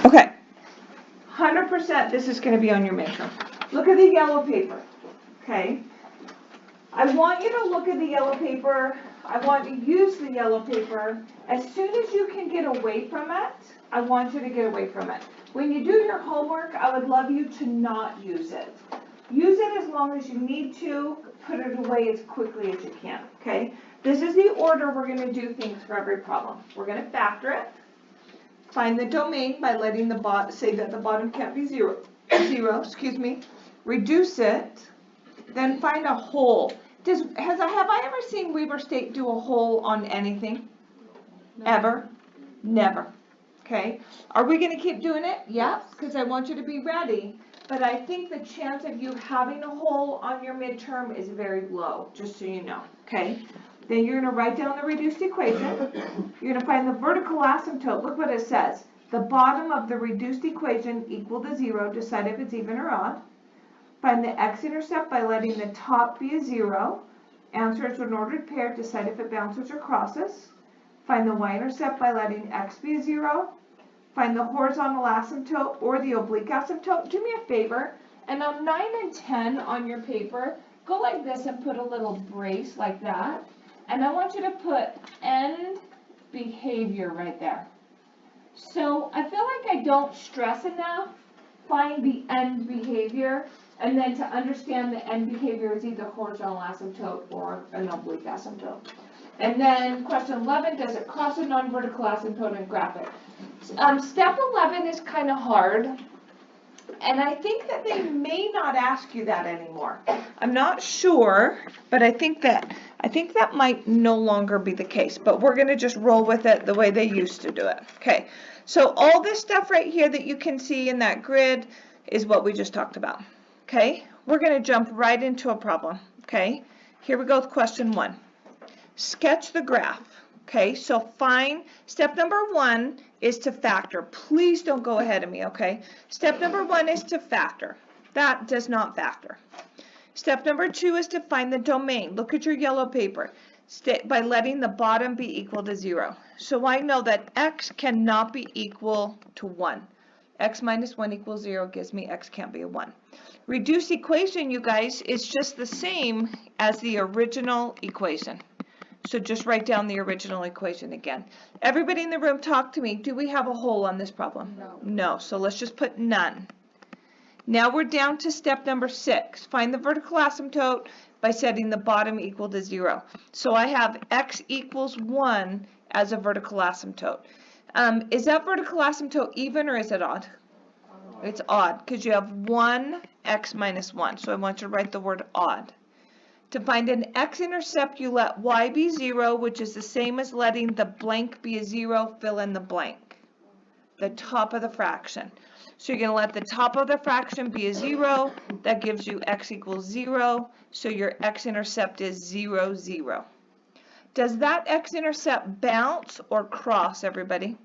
Okay, 100% this is going to be on your midterm. Look at the yellow paper, okay? I want you to look at the yellow paper. I want you to use the yellow paper. As soon as you can get away from it, I want you to get away from it. When you do your homework, I would love you to not use it. Use it as long as you need to. Put it away as quickly as you can, okay? This is the order we're going to do things for every problem. We're going to factor it. Find the domain by letting the say that the bottom can't be zero, reduce it, then find a hole. Have I ever seen Weber State do a hole on anything? No. Ever? Never. Okay. Are we going to keep doing it? Yes, because I want you to be ready. But I think the chance of you having a hole on your midterm is very low, just so you know. Okay. Then you're going to write down the reduced equation. You're going to find the vertical asymptote. Look what it says. The bottom of the reduced equation equal to 0. Decide if it's even or odd. Find the x-intercept by letting the top be a 0. Answer is an ordered pair. Decide if it bounces or crosses. Find the y-intercept by letting x be a 0. Find the horizontal asymptote or the oblique asymptote. Do me a favor, and on 9 and 10 on your paper, go like this and put a little brace like that. And I want you to put end behavior right there. So I feel like I don't stress enough. Find the end behavior, and then to understand the end behavior is either horizontal asymptote or an oblique asymptote. And then question 11, does it cross a non-vertical asymptote and graph it? Step 11 is kind of hard, and I think that they may not ask you that anymore. I'm not sure, but I think that might no longer be the case, but we're going to just roll with it the way they used to do it. Okay, so all this stuff right here that you can see in that grid is what we just talked about. Okay, we're going to jump right into a problem. Okay, here we go with question 1. Sketch the graph. Okay, so find, step number 1 is to factor. Please don't go ahead of me, okay? Step number 1 is to factor. That does not factor. Step number 2 is to find the domain. Look at your yellow paper. By letting the bottom be equal to 0. So I know that x cannot be equal to 1. X minus 1 equals 0 gives me x can't be a 1. Reduced equation, you guys, is just the same as the original equation. So just write down the original equation again. Everybody in the room, talk to me. Do we have a hole on this problem? No. No. So let's just put none. Now we're down to step number 6. Find the vertical asymptote by setting the bottom equal to 0. So I have x equals 1 as a vertical asymptote. Is that vertical asymptote even or is it odd? It's odd because you have 1 x minus 1. So I want you to write the word odd. To find an x-intercept, you let y be 0, which is the same as letting the blank be a 0, fill in the blank, the top of the fraction. So you're going to let the top of the fraction be a 0. That gives you x equals 0. So your x-intercept is 0, 0. Does that x-intercept bounce or cross, everybody?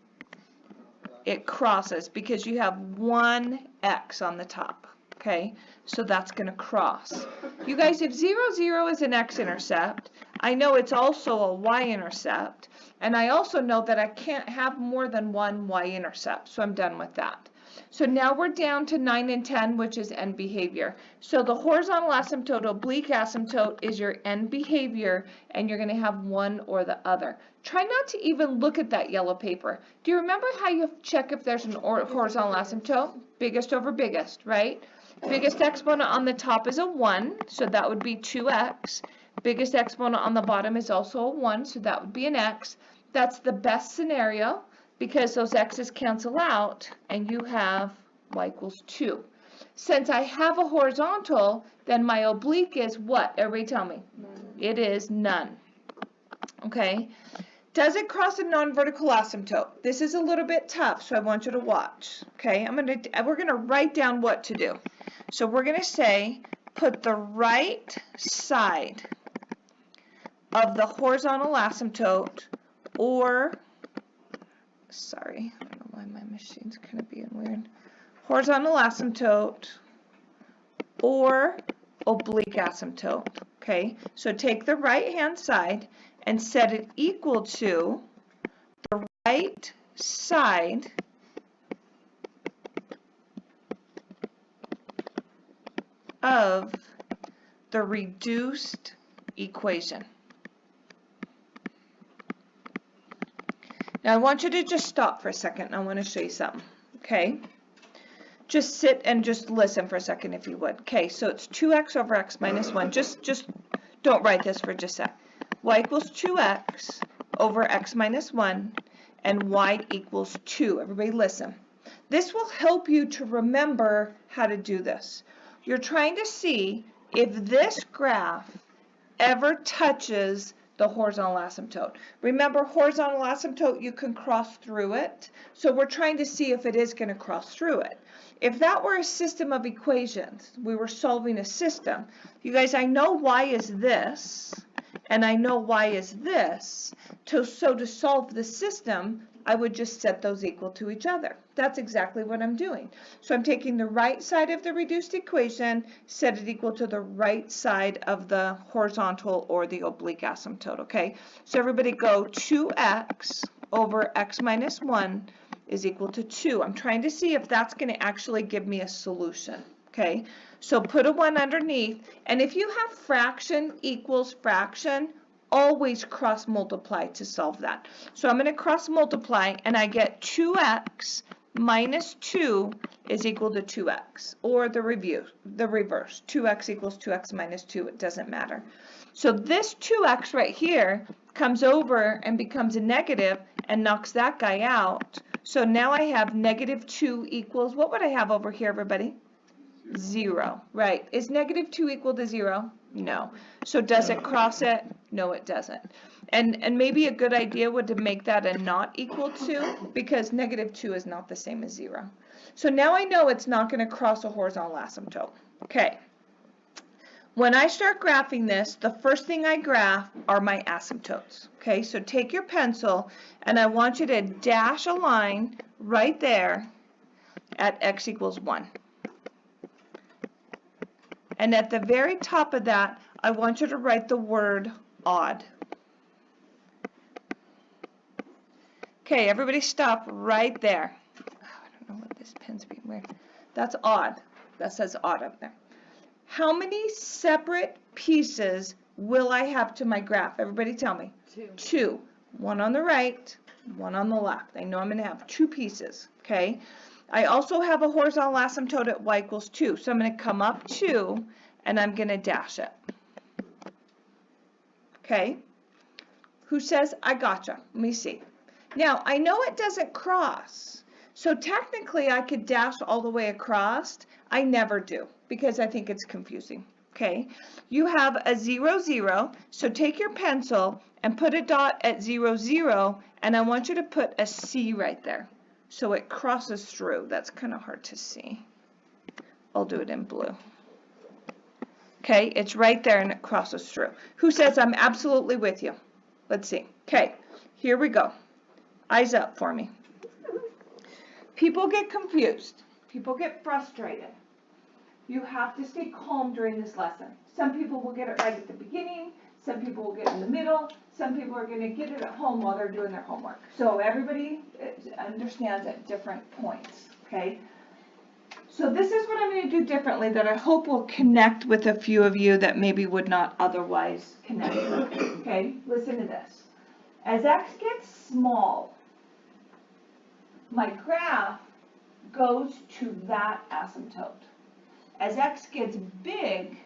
It crosses because you have 1 x on the top. Okay, so that's going to cross. You guys, if 0, 0 is an x-intercept, I know it's also a y-intercept, and I also know that I can't have more than one y-intercept, so I'm done with that. So now we're down to 9 and 10, which is end behavior. So the horizontal asymptote, oblique asymptote is your end behavior, and you're going to have one or the other. Try not to even look at that yellow paper. Do you remember how you check if there's an horizontal asymptote? Biggest over biggest, right? Biggest exponent on the top is a 1, so that would be 2x. Biggest exponent on the bottom is also a 1, so that would be an x. That's the best scenario because those x's cancel out and you have y equals 2. Since I have a horizontal, then my oblique is what? Everybody tell me. None. It is none. Okay. Does it cross a non-vertical asymptote? This is a little bit tough, so I want you to watch. Okay, we're going to write down what to do. So we're going to say, put the right side of the horizontal asymptote, or, sorry, I don't know why my machine's kind of being weird, horizontal asymptote, or oblique asymptote. Okay, so take the right-hand side and set it equal to the right side of the reduced equation. Now I want you to just stop for a second. I want to show you something, okay? Just sit and just listen for a second if you would. Okay, so it's 2x over x minus 1. Just don't write this for just a sec. Y equals 2x over x minus 1 and y equals 2. Everybody listen. This will help you to remember how to do this. You're trying to see if this graph ever touches the horizontal asymptote. Remember, horizontal asymptote, you can cross through it. So we're trying to see if it is going to cross through it. If that were a system of equations, we were solving a system. You guys, I know y is this, and I know y is this. So to solve the system, I would just set those equal to each other. That's exactly what I'm doing. So I'm taking the right side of the reduced equation, set it equal to the right side of the horizontal or the oblique asymptote, okay? So everybody go 2x over x minus 1 is equal to 2. I'm trying to see if that's going to actually give me a solution, okay? So put a 1 underneath, and if you have fraction equals fraction, always cross multiply to solve that. So I'm going to cross multiply, and I get 2x minus 2 is equal to 2x, or the reverse. 2x equals 2x minus 2. It doesn't matter. So this 2x right here comes over and becomes a negative and knocks that guy out. So now I have negative 2 equals, what would I have over here, everybody? 0. Right. Is negative 2 equal to 0? No. So does it cross it? No, it doesn't. And maybe a good idea would to make that a not equal to, because negative 2 is not the same as 0. So now I know it's not going to cross a horizontal asymptote. Okay. When I start graphing this, the first thing I graph are my asymptotes. Okay, so take your pencil, and I want you to dash a line right there at x equals 1. And at the very top of that, I want you to write the word odd. Okay, everybody stop right there. Oh, I don't know what this pen's being weird. That's odd. That says odd up there. How many separate pieces will I have to my graph? Everybody tell me. 2. 2. One on the right, one on the left. I know I'm going to have 2 pieces, okay? I also have a horizontal asymptote at y equals 2. So I'm going to come up 2, and I'm going to dash it. Okay? Who says, I gotcha? Let me see. Now, I know it doesn't cross. So technically, I could dash all the way across. I never do, because I think it's confusing. Okay? You have a 0, 0. So take your pencil and put a dot at 0, 0. And I want you to put a C right there. So it crosses through. That's kind of hard to see. I'll do it in blue. Okay, it's right there and it crosses through. Who says I'm absolutely with you? Let's see. Okay, here we go. Eyes up for me. People get confused. People get frustrated. You have to stay calm during this lesson. Some people will get it right at the beginning. Some people will get it in the middle. Some people are going to get it at home while they're doing their homework. So everybody understands at different points, okay? So this is what I'm going to do differently that I hope will connect with a few of you that maybe would not otherwise connect with it, okay? Listen to this. As x gets small, my graph goes to that asymptote. As x gets big,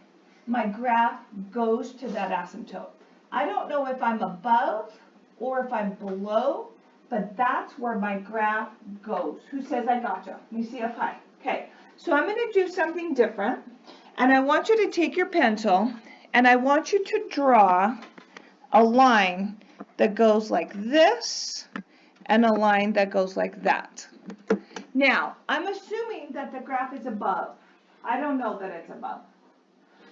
my graph goes to that asymptote. I don't know if I'm above or if I'm below, but that's where my graph goes. Who says I gotcha? Let me see up high. Okay, so I'm going to do something different, and I want you to take your pencil, and I want you to draw a line that goes like this, and a line that goes like that. Now, I'm assuming that the graph is above. I don't know that it's above.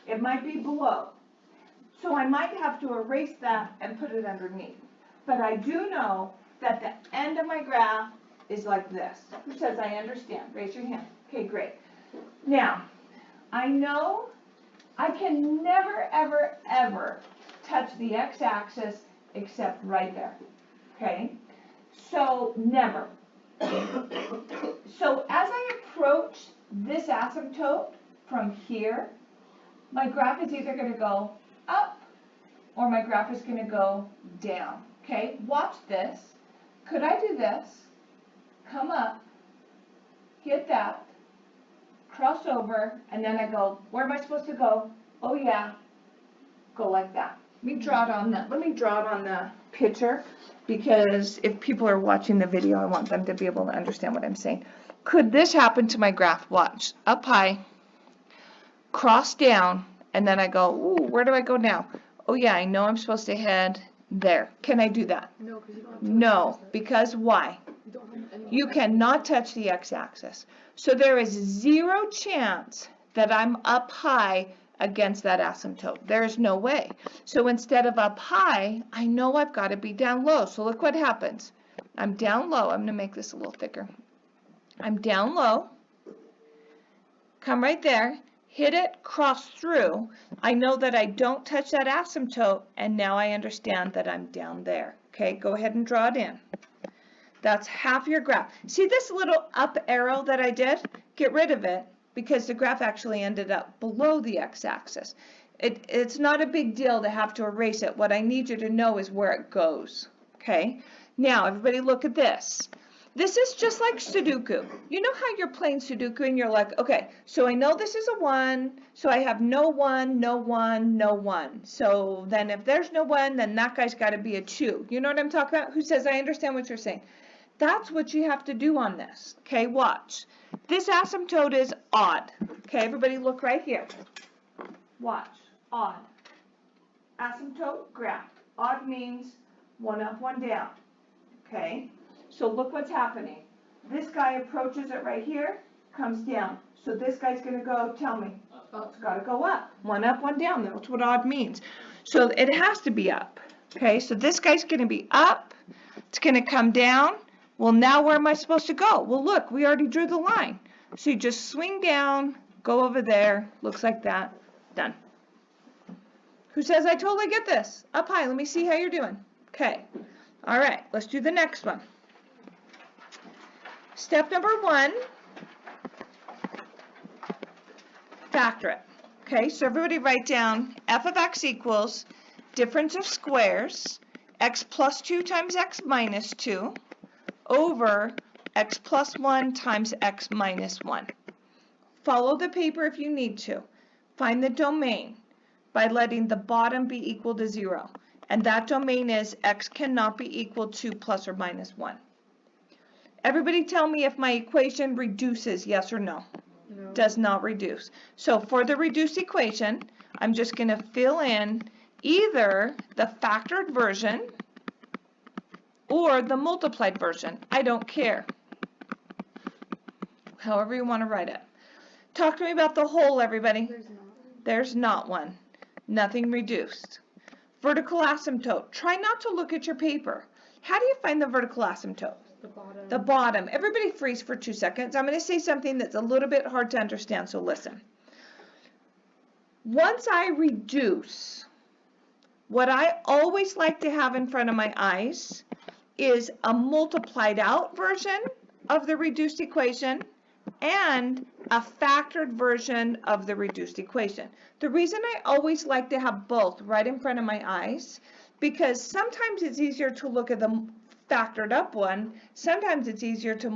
It might be below. So I might have to erase that and put it underneath. But I do know that the end of my graph is like this. Who says I understand? Raise your hand. Okay, great. Now, I know I can never, ever, ever touch the x-axis except right there. Okay? So, never. So, as I approach this asymptote from here, my graph is either going to go up or my graph is going to go down. Okay, watch this. Could I do this? Come up, hit that, cross over, and then I go, where am I supposed to go? Oh yeah, go like that. Let me draw it on the picture, because if people are watching the video, I want them to be able to understand what I'm saying. Could this happen to my graph? Watch. Up high, cross down, and then I go, ooh, where do I go now? Oh yeah, I know I'm supposed to head there. Can I do that? No, because you don't have to. No, because why? You don't have any. You cannot touch the x-axis. So there is zero chance that I'm up high against that asymptote. There's no way. So instead of up high, I know I've got to be down low. So look what happens. I'm down low. I'm going to make this a little thicker. I'm down low. Come right there. Hit it, cross through. I know that I don't touch that asymptote, and now I understand that I'm down there. Okay, go ahead and draw it in. That's half your graph. See this little up arrow that I did? Get rid of it, because the graph actually ended up below the x-axis. It's not a big deal to have to erase it. What I need you to know is where it goes. Okay? Now, everybody look at this. This is just like Sudoku. You know how you're playing Sudoku and you're like, okay, so I know this is a 1, so I have no 1, no 1, no 1. So then if there's no 1, then that guy's got to be a 2. You know what I'm talking about? Who says, I understand what you're saying? That's what you have to do on this. Okay, watch. This asymptote is odd. Okay, everybody look right here. Watch. Odd. Asymptote, graph. Odd means 1 up, 1 down. Okay, so look what's happening. This guy approaches it right here, comes down. So this guy's going to go, tell me. Oh, it's got to go up. 1 up, 1 down. That's what odd means. So it has to be up. Okay, so this guy's going to be up. It's going to come down. Well, now where am I supposed to go? Well, look, we already drew the line. So you just swing down, go over there, looks like that, done. Who says I totally get this? Up high, let me see how you're doing. Okay, all right, let's do the next one. Step number 1, factor it. Okay, so everybody write down f of x equals difference of squares, x plus 2 times x minus 2, over x plus 1 times x minus 1. Follow the paper if you need to. Find the domain by letting the bottom be equal to 0. And that domain is x cannot be equal to plus or minus 1. Everybody tell me if my equation reduces, yes or no? No. Does not reduce. So for the reduced equation, I'm just going to fill in either the factored version or the multiplied version. I don't care. However you want to write it. Talk to me about the whole, everybody. There's not. There's not one. Nothing reduced. Vertical asymptote. Try not to look at your paper. How do you find the vertical asymptote? The bottom. The bottom. Everybody freeze for 2 seconds. I'm going to say something that's a little bit hard to understand, so listen. Once I reduce, what I always like to have in front of my eyes is a multiplied out version of the reduced equation and a factored version of the reduced equation. The reason I always like to have both right in front of my eyes, because sometimes it's easier to look at the factored up one, sometimes it's easier to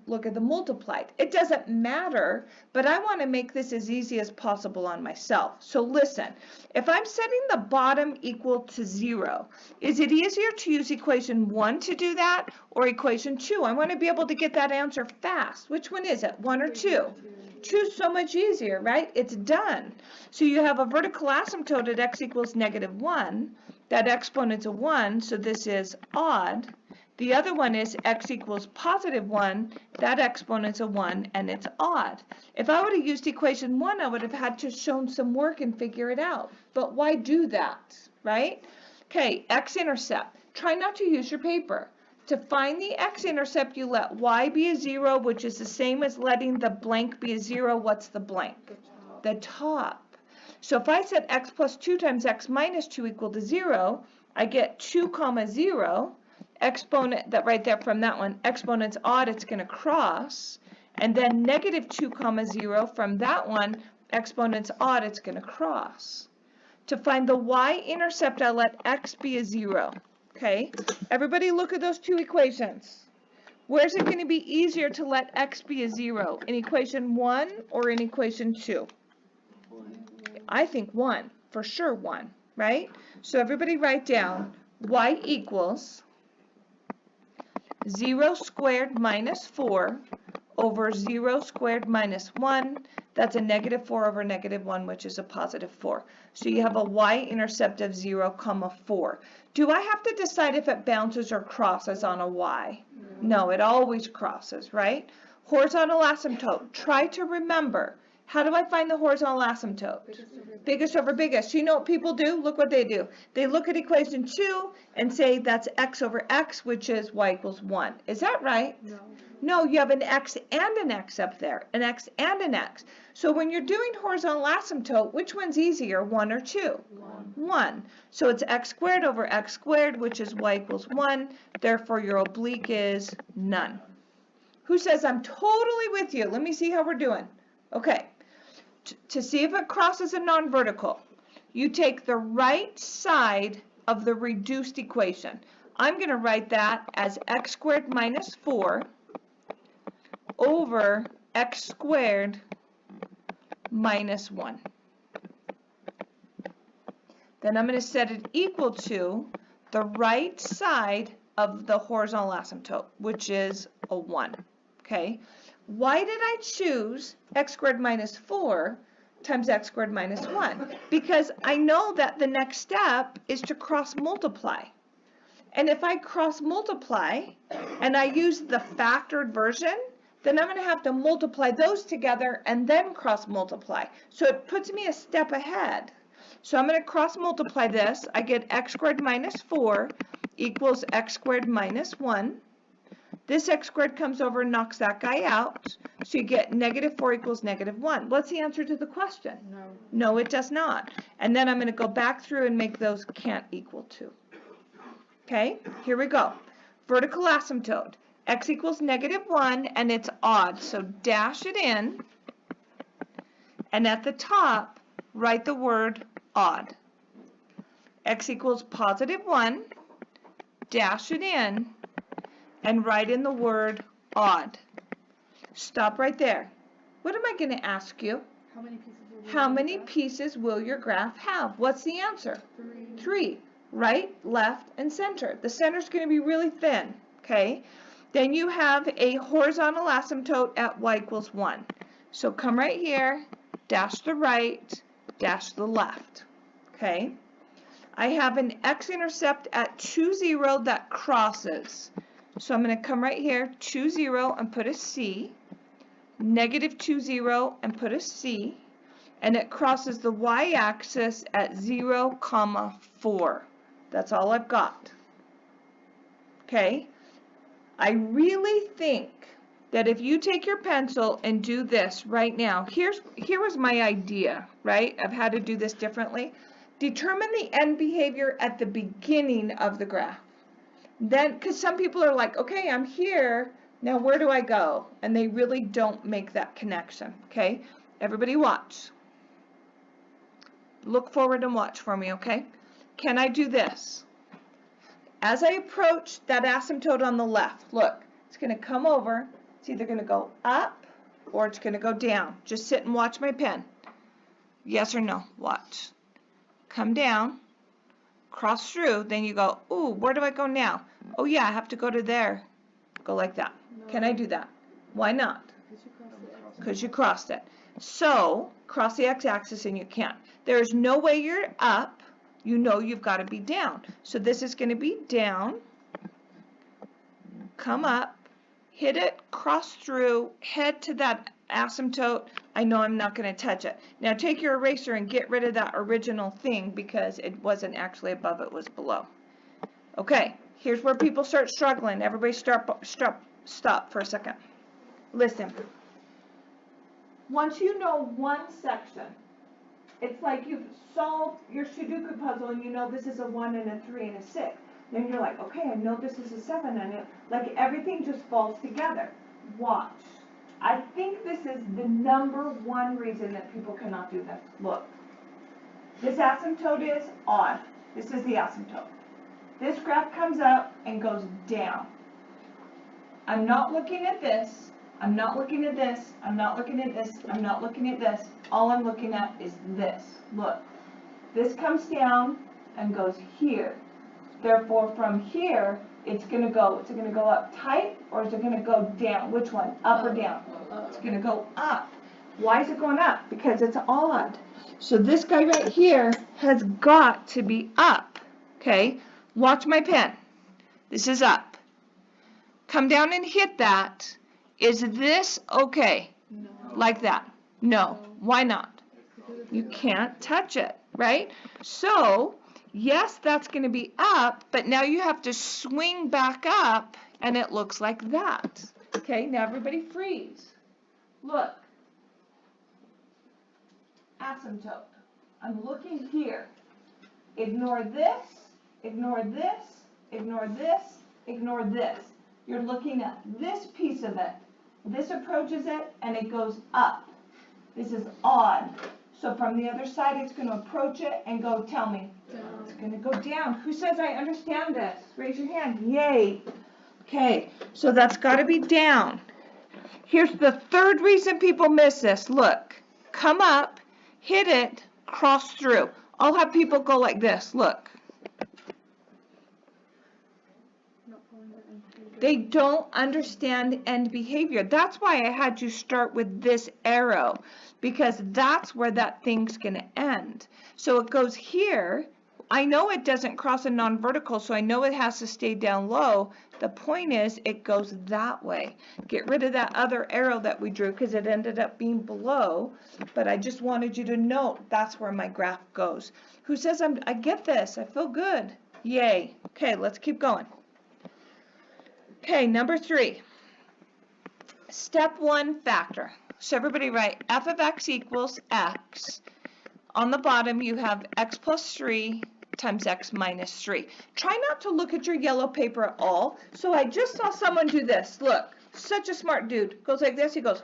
look at the multiplied. It doesn't matter, but I want to make this as easy as possible on myself. So listen, if I'm setting the bottom equal to 0, is it easier to use equation 1 to do that or equation 2? I want to be able to get that answer fast. Which one is it, 1 or 2? 2's so much easier, right? It's done. So you have a vertical asymptote at x equals -1. That exponent's a 1, so this is odd. The other one is x equals +1. That exponent's a 1, and it's odd. If I would have used equation 1, I would have had to shown some work and figure it out. But why do that, right? Okay, x-intercept. Try not to use your paper. To find the x-intercept, you let y be a 0, which is the same as letting the blank be a 0. What's the blank? The top. So if I set x plus 2 times x minus 2 equal to 0, I get 2, 0. Exponent, that right there from that one, exponent's odd, it's going to cross. And then -2, 0 from that one, exponent's odd, it's going to cross. To find the y-intercept, I let x be a 0. Okay? Everybody look at those two equations. Where's it going to be easier to let x be a 0? In equation 1 or in equation 2? I think 1. For sure 1. Right? So everybody write down y equals 0 squared minus 4 over 0 squared minus 1. That's a negative 4 over negative 1, which is a positive 4. So you have a y-intercept of 0, 4. Do I have to decide if it bounces or crosses on a y? No, it always crosses, right? Horizontal asymptote. Try to remember. How do I find the horizontal asymptote? Biggest over biggest. You know what people do? Look what they do. They look at equation 2 and say that's x over x, which is y equals 1. Is that right? No. No, you have an x and an x up there, an x and an x. So when you're doing horizontal asymptote, which one's easier, 1 or 2? 1. So it's x squared over x squared, which is y equals 1. Therefore, your oblique is none. Who says I'm totally with you? Let me see how we're doing. Okay. To see if it crosses a non-vertical, you take the right side of the reduced equation. I'm going to write that as x squared minus 4 over x squared minus 1. Then I'm going to set it equal to the right side of the horizontal asymptote, which is a 1. Okay? Why did I choose x squared minus 4 times x squared minus 1? Because I know that the next step is to cross multiply. And if I cross multiply and I use the factored version, then I'm going to have to multiply those together and then cross multiply. So it puts me a step ahead. So I'm going to cross multiply this. I get x squared minus 4 equals x squared minus 1. This x squared comes over and knocks that guy out. So you get negative 4 equals negative 1. What's the answer to the question? No. No, it does not. And then I'm going to go back through and make those can't equal 2. Okay, here we go. Vertical asymptote. X equals negative 1 and it's odd. So dash it in. And at the top, write the word odd. X equals positive 1. Dash it in. And write in the word odd. Stop right there. What am I going to ask you? How many pieces will your graph have? What's the answer? 3. 3. Right, left, and center. The center is going to be really thin. Okay. Then you have a horizontal asymptote at y equals 1. So come right here, dash the right, dash the left. Okay. I have an x-intercept at 2, 0 that crosses. So I'm going to come right here, 2, 0, and put a C, negative 2, 0, and put a C, and it crosses the y-axis at 0, 4. That's all I've got. Okay? I really think that if you take your pencil and do this right now, here was my idea, right, of how to do this differently. Determine the end behavior at the beginning of the graph. Then, because some people are like, okay, I'm here, now where do I go? And they really don't make that connection, okay? Everybody watch. Look forward and watch for me, okay? Can I do this? As I approach that asymptote on the left, look, it's going to come over. It's either going to go up or it's going to go down. Just sit and watch my pen. Yes or no? Watch. Come down. Cross through, then you go, ooh, where do I go now? Oh yeah, I have to go to there. Go like that. No. Can I do that? Why not? Because You crossed it. So, cross the x-axis and you can't. There's no way you're up. You know you've got to be down. So this is going to be down, come up, hit it, cross through, head to that asymptote. I know I'm not going to touch it. Now take your eraser and get rid of that original thing because it wasn't actually above, it was below. Okay, here's where people start struggling. Everybody stop for a second. Listen. Once you know one section, it's like you've solved your Sudoku puzzle and you know this is a 1 and a 3 and a 6. Then you're like, okay, I know this is a 7 and like everything just falls together. Watch. I think this is the number one reason that people cannot do this. Look, this asymptote is odd. This is the asymptote. This graph comes up and goes down. I'm not looking at this. I'm not looking at this. I'm not looking at this. I'm not looking at this. All I'm looking at is this. Look, this comes down and goes here. Therefore, from here, it's going to go up tight, or is it going to go down? Which one? Up or down? It's going to go up. Why is it going up? Because it's odd. So this guy right here has got to be up. Okay? Watch my pen. This is up. Come down and hit that. Is this okay? No. Like that? No. Why not? You can't touch it, right? So, yes, that's going to be up, but now you have to swing back up, and it looks like that. Okay, now everybody freeze. Look. Asymptote. I'm looking here. Ignore this, ignore this, ignore this, ignore this. You're looking at this piece of it. This approaches it, and it goes up. This is odd. So from the other side, it's going to approach it and go, tell me. Down. It's going to go down. Who says I understand this? Raise your hand. Yay. Okay, so that's got to be down. Here's the third reason people miss this. Look, come up, hit it, cross through. I'll have people go like this. Look. They don't understand end behavior. That's why I had you start with this arrow, because that's where that thing's going to end. So it goes here. I know it doesn't cross a non-vertical, so I know it has to stay down low. The point is it goes that way. Get rid of that other arrow that we drew because it ended up being below, but I just wanted you to note that's where my graph goes. Who says I get this? I feel good. Yay. Okay, let's keep going. Okay, number 3. Step 1 factor. So everybody write f of x equals x. On the bottom you have x plus 3 times x minus 3. Try not to look at your yellow paper at all. So I just saw someone do this. Look, such a smart dude. Goes like this. He goes,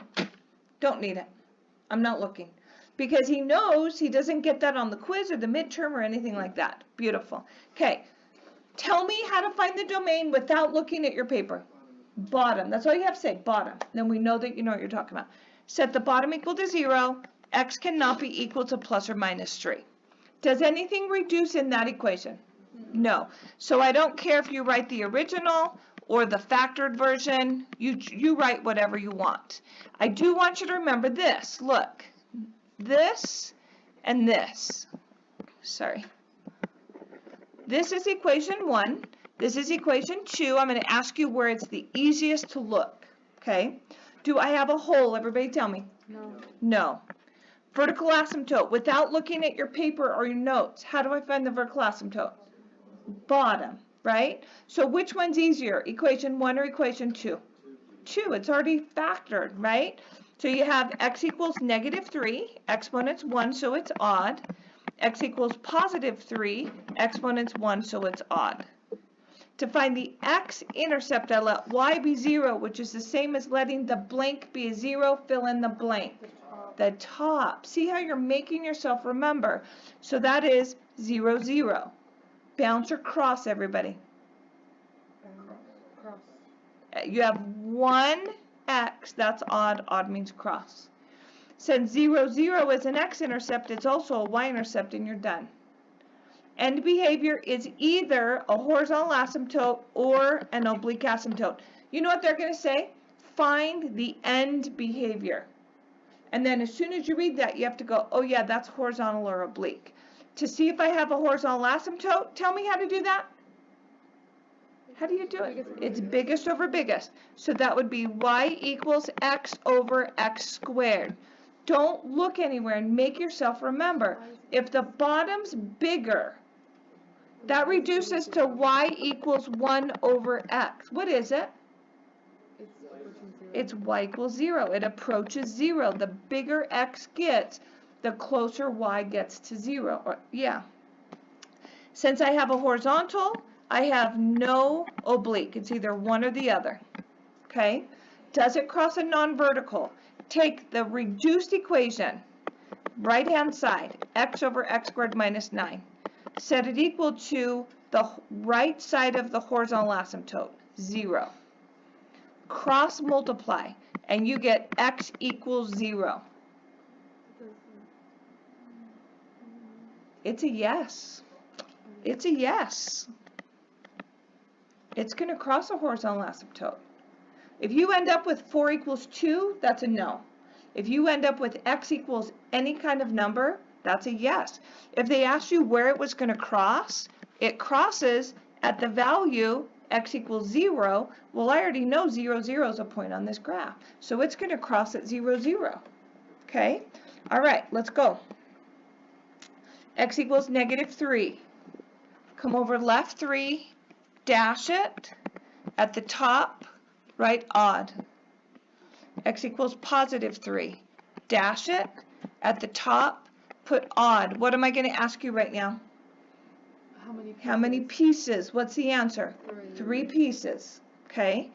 don't need it. I'm not looking. Because he knows he doesn't get that on the quiz or the midterm or anything like that. Beautiful. Okay. Tell me how to find the domain without looking at your paper. Bottom. That's all you have to say. Bottom. Then we know that you know what you're talking about. Set the bottom equal to 0. X cannot be equal to plus or minus 3. Does anything reduce in that equation? No. So I don't care if you write the original or the factored version. You write whatever you want. I do want you to remember this. Look. This and this. Sorry. This is equation 1. This is equation 2. I'm going to ask you where it's the easiest to look. Okay? Do I have a hole? Everybody tell me. No. No. Vertical asymptote. Without looking at your paper or your notes, how do I find the vertical asymptote? Bottom, right? So which one's easier? Equation 1 or equation 2? 2. It's already factored, right? So you have x equals negative 3. Exponent's 1, so it's odd. X equals positive 3, exponent's 1, so it's odd. To find the x-intercept, I let y be 0, which is the same as letting the blank be a 0, fill in the blank. The top. See how you're making yourself remember. So that is 0, 0. Bounce or cross, everybody. Cross. You have one x, that's odd. Odd means cross. Since 0, 0 is an x-intercept, it's also a y-intercept, and you're done. End behavior is either a horizontal asymptote or an oblique asymptote. You know what they're going to say? Find the end behavior. And then as soon as you read that, you have to go, oh yeah, that's horizontal or oblique. To see if I have a horizontal asymptote, tell me how to do that. How do you do it? It's biggest over biggest. So that would be y equals x over x squared. Don't look anywhere and make yourself remember. If the bottom's bigger, that reduces to y equals 1 over x. What is it? It's y equals 0. It approaches 0. The bigger x gets, the closer y gets to 0. Or, yeah. Since I have a horizontal, I have no oblique. It's either one or the other. Okay? Does it cross a non-vertical? Take the reduced equation, right-hand side, x over x squared minus 9. Set it equal to the right side of the horizontal asymptote, 0. Cross multiply, and you get x equals 0. It's a yes. It's a yes. It's going to cross a horizontal asymptote. If you end up with 4 equals 2, that's a no. If you end up with x equals any kind of number, that's a yes. If they asked you where it was going to cross, it crosses at the value x equals 0. Well, I already know 0, 0 is a point on this graph. So it's going to cross at 0, 0. Okay? All right, let's go. X equals -3. Come over left 3, dash it. At the top, write odd. X equals +3. Dash it. At the top, put odd. What am I going to ask you right now? How many pieces? What's the answer? 3 pieces. Okay.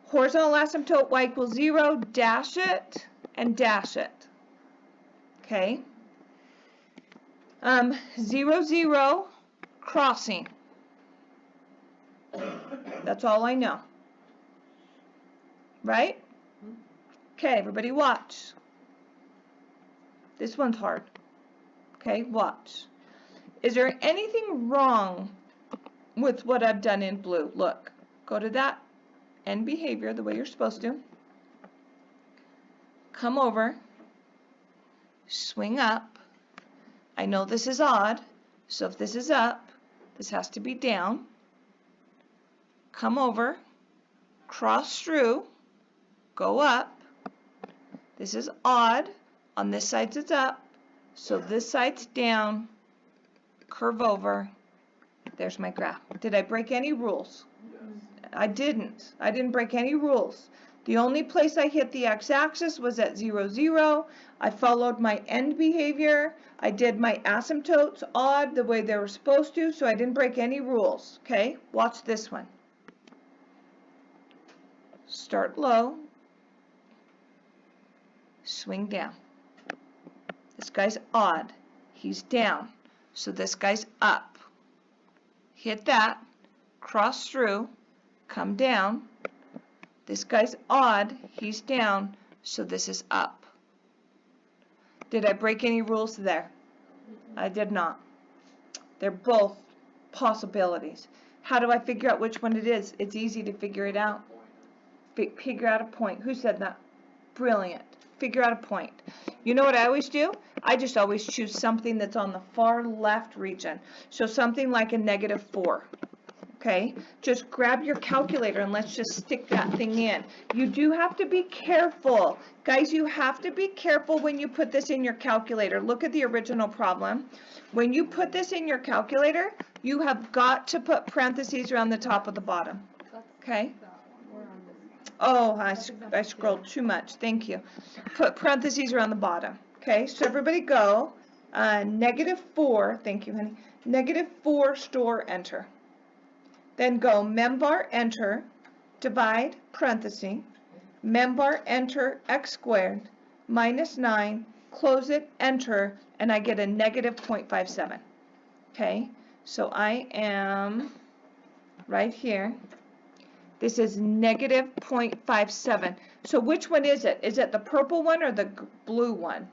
Horizontal asymptote y equals 0. Dash it and dash it. Okay. 0, 0, crossing. That's all I know. Right? Okay, everybody watch. This one's hard. Okay, watch. Is there anything wrong with what I've done in blue? Look, go to that end behavior the way you're supposed to. Come over, swing up. I know this is odd, so if this is up, this has to be down. Come over, cross through, go up. This is odd. On this side it's up, so this side's down. Curve over. There's my graph. Did I break any rules? Yes. I didn't. I didn't break any rules. The only place I hit the x-axis was at 0, 0. I followed my end behavior. I did my asymptotes odd the way they were supposed to, so I didn't break any rules. Okay, watch this one. Start low. Swing down. This guy's odd. He's down. So this guy's up. Hit that. Cross through. Come down. This guy's odd, he's down, so this is up. Did I break any rules there? I did not. They're both possibilities. How do I figure out which one it is? It's easy to figure it out. Figure out a point. Who said that? Brilliant. Figure out a point. You know what I always do? I just always choose something that's on the far left region. So something like a -4. Okay, just grab your calculator and let's just stick that thing in. You do have to be careful. Guys, you have to be careful when you put this in your calculator. Look at the original problem. When you put this in your calculator, you have got to put parentheses around the top of the bottom. Okay? Oh, I scrolled too much. Thank you. Put parentheses around the bottom. Okay, so everybody go. -4, thank you, honey. -4, store, enter. Then go membar, enter, divide, parenthesis, membar, enter, x squared, -9, close it, enter, and I get a -0.57. Okay, so I am right here. This is -0.57. So which one is it? Is it the purple one or the blue one?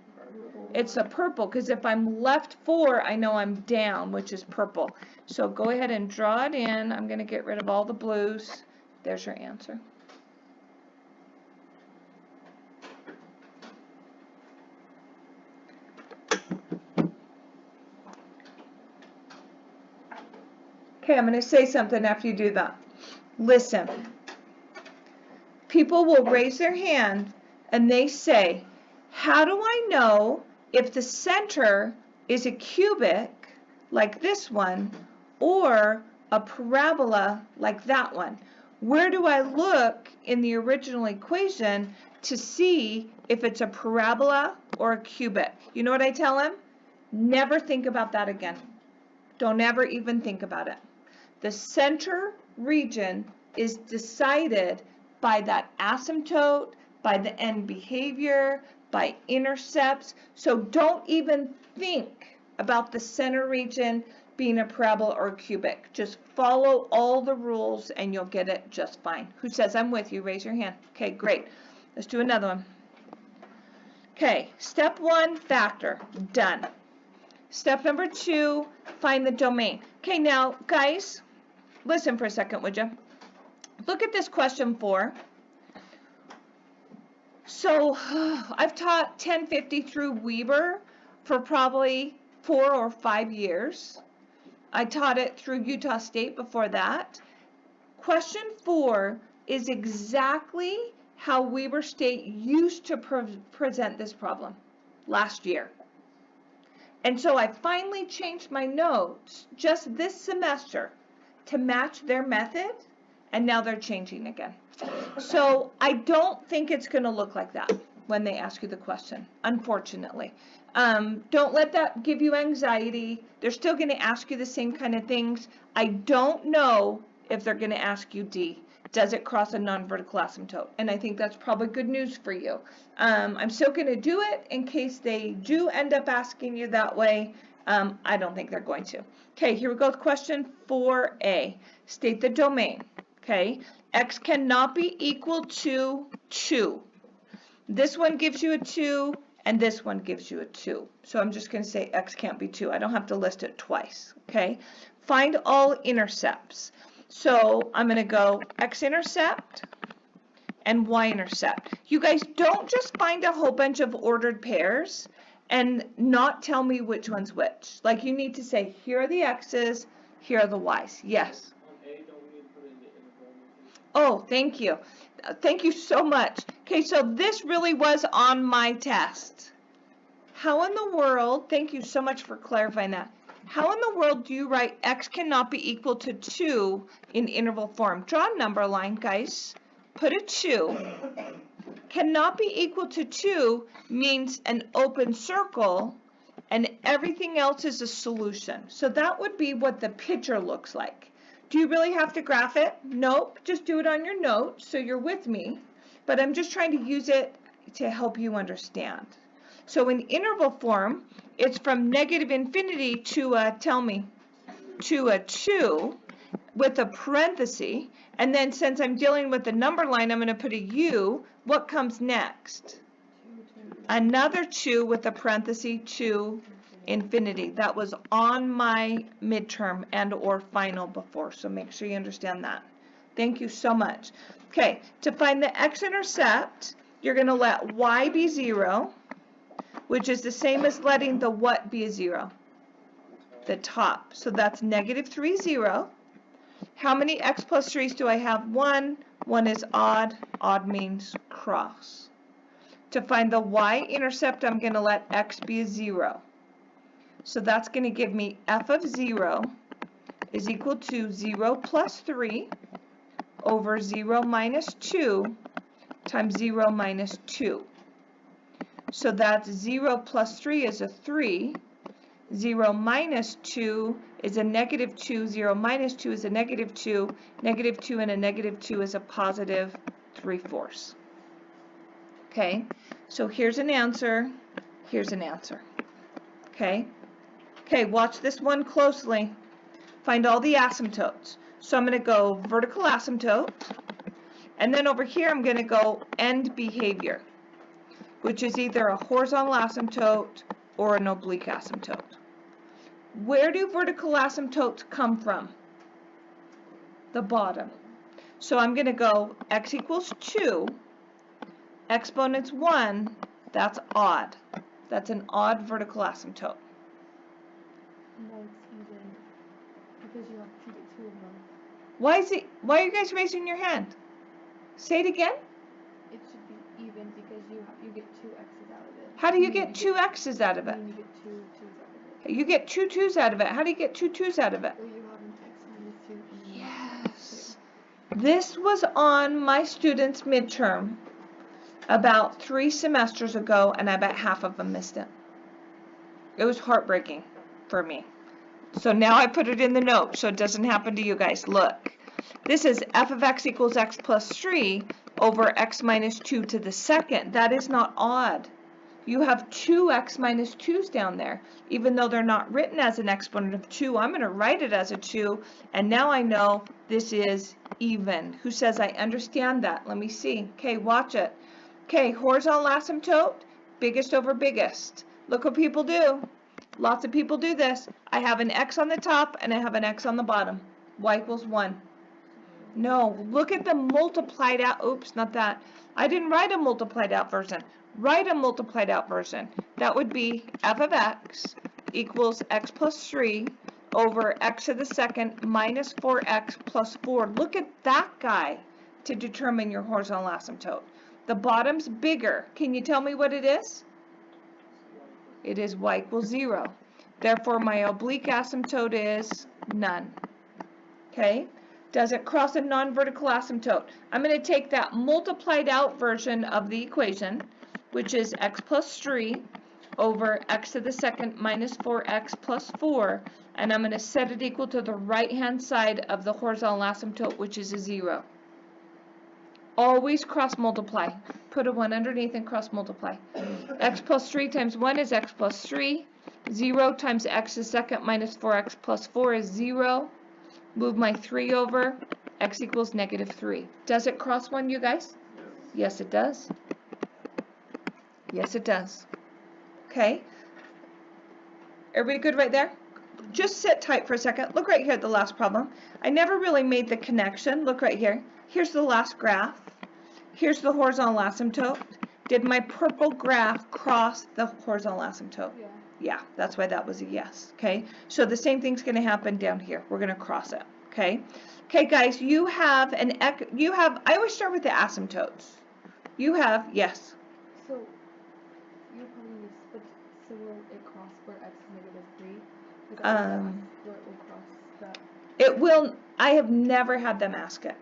It's a purple, because if I'm left 4, I know I'm down, which is purple. So go ahead and draw it in. I'm going to get rid of all the blues. There's your answer. Okay, I'm going to say something after you do that. Listen. People will raise their hand and they say, how do I know if the center is a cubic, like this one, or a parabola, like that one? Where do I look in the original equation to see if it's a parabola or a cubic? You know what I tell them? Never think about that again. Don't ever even think about it. The center region is decided by that asymptote, by the end behavior, by intercepts. So don't even think about the center region being a parabola or a cubic. Just follow all the rules and you'll get it just fine. Who says I'm with you? Raise your hand. Okay, great. Let's do another one. Okay, step 1, factor. Done. Step number 2, find the domain. Okay, now, guys, listen for a second, would you? Look at this question 4. So, I've taught 1050 through Weber for probably 4 or 5 years. I taught it through Utah State before that. Question 4 is exactly how Weber State used to present this problem last year. And so I finally changed my notes just this semester to match their method, and now they're changing again. So I don't think it's going to look like that when they ask you the question, unfortunately. Don't let that give you anxiety. They're still going to ask you the same kind of things. I don't know if they're going to ask you D. Does it cross a non-vertical asymptote? And I think that's probably good news for you. I'm still going to do it in case they do end up asking you that way. I don't think they're going to. Okay, here we go with question 4A. State the domain. Okay, x cannot be equal to 2. This one gives you a 2, and this one gives you a 2. So I'm just going to say x can't be 2. I don't have to list it twice. Okay, find all intercepts. So I'm going to go x-intercept and y-intercept. You guys don't just find a whole bunch of ordered pairs and not tell me which one's which. Like you need to say, here are the x's, here are the y's. Yes? Oh, thank you. Thank you so much. Okay, so this really was on my test. How in the world, thank you so much for clarifying that. How in the world do you write x cannot be equal to 2 in interval form? Draw a number line, guys. Put a 2. Cannot be equal to 2 means an open circle, and everything else is a solution. So that would be what the picture looks like. Do you really have to graph it? Nope. Just do it on your notes so you're with me. But I'm just trying to use it to help you understand. So in interval form, it's from negative infinity to a, tell me, to a 2 with a parenthesis. And then since I'm dealing with the number line, I'm going to put a U. What comes next? Another 2 with a parenthesis to infinity. That was on my midterm and or final before, so make sure you understand that. Thank you so much. Okay, to find the x-intercept, you're going to let y be 0, which is the same as letting the what be a 0? The top. So that's negative 3, 0. How many x plus 3's do I have? 1. 1 is odd. Odd means cross. To find the y-intercept, I'm going to let x be a 0. So that's going to give me f of 0 is equal to 0 plus 3 over 0 minus 2 times 0 minus 2. So that's 0 plus 3 is a 3. 0 minus 2 is a negative 2. 0 minus 2 is a negative 2. Negative 2 and a negative 2 is a positive 3/4. Okay, so here's an answer. Here's an answer. Okay. Okay, watch this one closely. Find all the asymptotes. So I'm going to go vertical asymptote, and then over here I'm going to go end behavior, which is either a horizontal asymptote or an oblique asymptote. Where do vertical asymptotes come from? The bottom. So I'm going to go x equals 2, exponents 1, that's odd. That's an odd vertical asymptote. No, it's even, because you get 2 of them. Why are you guys raising your hand? Say it again. It should be even because you get 2 x's out of it. How do you get 2 x's out of it? And you get 2 2's out of it. You get 2 2's out of it. How do you get 2 2's out of it? Well, you have an x minus 2. And Yes. This was on my students' midterm about 3 semesters ago, and I bet half of them missed it. It was heartbreaking for me. So now I put it in the note so it doesn't happen to you guys. Look, this is f of x equals x plus 3 over x minus 2 to the second. That is not odd. You have 2x minus 2's down there. Even though they're not written as an exponent of 2, I'm going to write it as a 2, and now I know this is even. Who says I understand that? Let me see. Okay, watch it. Okay, horizontal asymptote, biggest over biggest. Look what people do. Lots of people do this. I have an x on the top and I have an x on the bottom. Y equals 1. No, look at the multiplied out. Oops, not that. I didn't write a multiplied out version. Write a multiplied out version. That would be f of x equals x plus 3 over x to the second minus 4x plus 4. Look at that guy to determine your horizontal asymptote. The bottom's bigger. Can you tell me what it is? It is y equals 0. Therefore, my oblique asymptote is none. Okay? Does it cross a non-vertical asymptote? I'm going to take that multiplied out version of the equation, which is x plus 3 over x to the second minus 4x plus 4, and I'm going to set it equal to the right-hand side of the horizontal asymptote, which is a 0. Always cross multiply. Put a 1 underneath and cross multiply. X plus 3 times 1 is x plus 3. 0 times x to the second minus 4x plus 4 is 0. Move my 3 over. X equals negative 3. Does it cross 1, you guys? Yes, it does. Yes, it does. Okay. Everybody good right there? Just sit tight for a second. Look right here at the last problem. I never really made the connection. Look right here. Here's the last graph. Here's the horizontal asymptote. Did my purple graph cross the horizontal asymptote? Yeah. Yeah, that's why that was a yes. Okay, so the same thing's going to happen down here. We're going to cross it. Okay. Okay, guys, you have I always start with the asymptotes. You have, yes. So, you're probably this, but so will it cross where x is negative 3? Like, where it will cross that? It will. I have never had them ask it.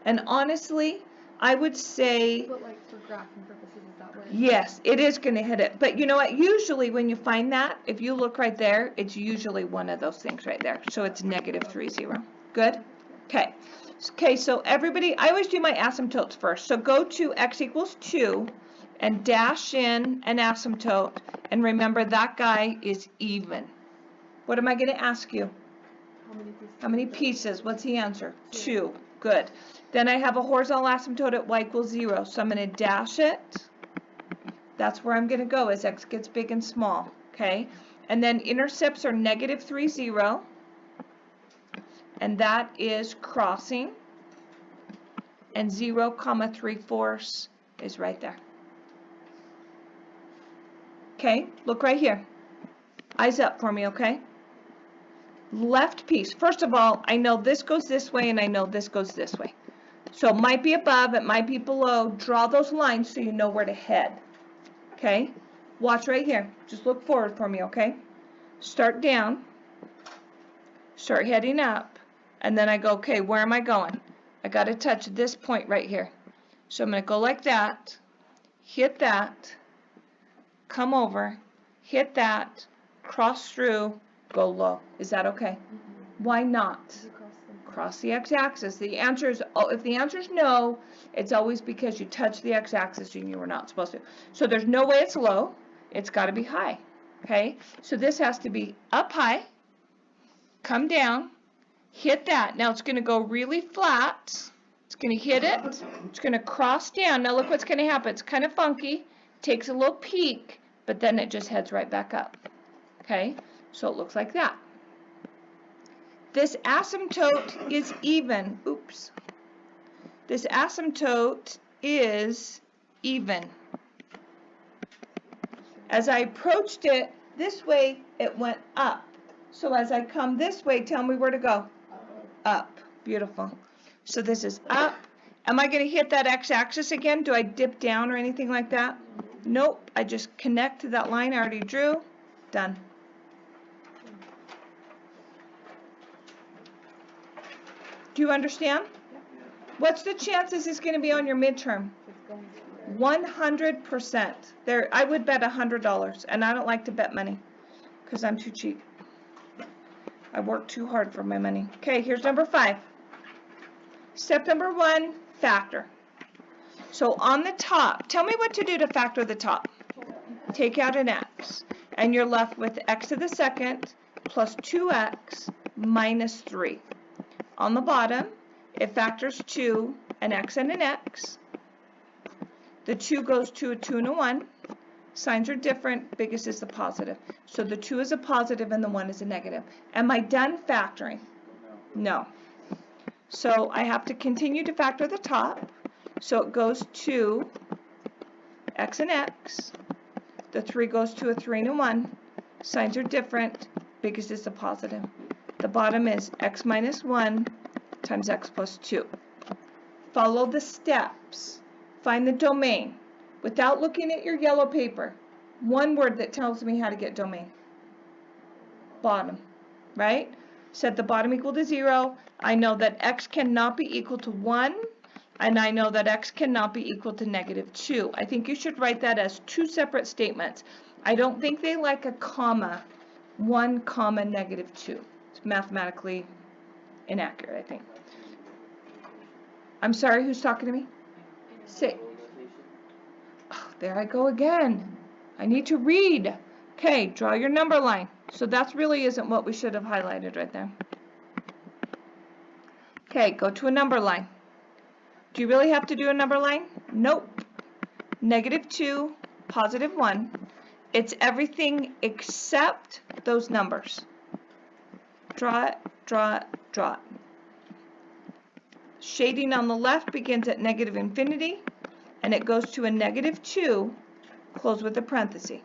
And honestly, I would say, But like for graphing purposes, is that what? yes, it is going to hit it. But you know what? Usually when you find that, if you look right there, it's usually one of those things right there. So it's negative 3, 0. Good? Okay. Okay, so everybody, I always do my asymptotes first. So go to x equals 2 and dash in an asymptote. And remember, that guy is even. What am I going to ask you? How many pieces? How many pieces? What's the answer? 2. Good. Then I have a horizontal asymptote at y equals 0. So I'm going to dash it. That's where I'm going to go as x gets big and small. Okay. And then intercepts are negative 3, 0. And that is crossing. And 0, 3/4 is right there. Okay. Look right here. Eyes up for me, okay? Left piece. First of all, I know this goes this way and I know this goes this way. So it might be above, it might be below. Draw those lines so you know where to head. Okay? Watch right here. Just look forward for me, okay? Start down. Start heading up. And then I go, okay, where am I going? I got to touch this point right here. So I'm going to go like that. Hit that. Come over. Hit that. Cross through. Go low. Is that okay? Why not? Cross the x-axis. The answer is, if the answer is no, it's always because you touched the x-axis and you were not supposed to. So there's no way it's low. It's got to be high. Okay? So this has to be up high, come down, hit that. Now it's going to go really flat. It's going to hit it. It's going to cross down. Now look what's going to happen. It's kind of funky. Takes a little peak, but then it just heads right back up. Okay? So it looks like that. This asymptote is even. Oops. This asymptote is even. As I approached it this way, it went up. So as I come this way, tell me where to go. Up. Beautiful. So this is up. Am I going to hit that x-axis again? Do I dip down or anything like that? Nope. I just connect to that line I already drew. Done. Do you understand? What's the chances it's going to be on your midterm? 100%. There, I would bet $100, and I don't like to bet money because I'm too cheap. I work too hard for my money. Okay, here's number 5. Step number 1, factor. So on the top, tell me what to do to factor the top. Take out an x, and you're left with x to the second plus 2x minus 3. On the bottom, it factors 2, an x and an x. The 2 goes to a 2 and a 1. Signs are different, biggest is the positive. So the 2 is a positive and the 1 is a negative. Am I done factoring? No. So I have to continue to factor the top. So it goes to x and x. The 3 goes to a 3 and a 1. Signs are different, biggest is the positive. The bottom is x minus 1 times x plus 2. Follow the steps. Find the domain. Without looking at your yellow paper, one word that tells me how to get domain. Bottom, right? Set the bottom equal to 0. I know that x cannot be equal to 1, and I know that x cannot be equal to negative 2. I think you should write that as 2 separate statements. I don't think they like a comma, 1 comma negative 2. It's mathematically inaccurate, I think. I'm sorry, who's talking to me? Say. Oh, there I go again. I need to read. Okay, draw your number line. So that really isn't what we should have highlighted right there. Okay, go to a number line. Do you really have to do a number line? Nope. Negative 2, positive 1. It's everything except those numbers. Draw it, draw it, draw it. Shading on the left begins at negative infinity, and it goes to a negative 2, close with a parenthesis.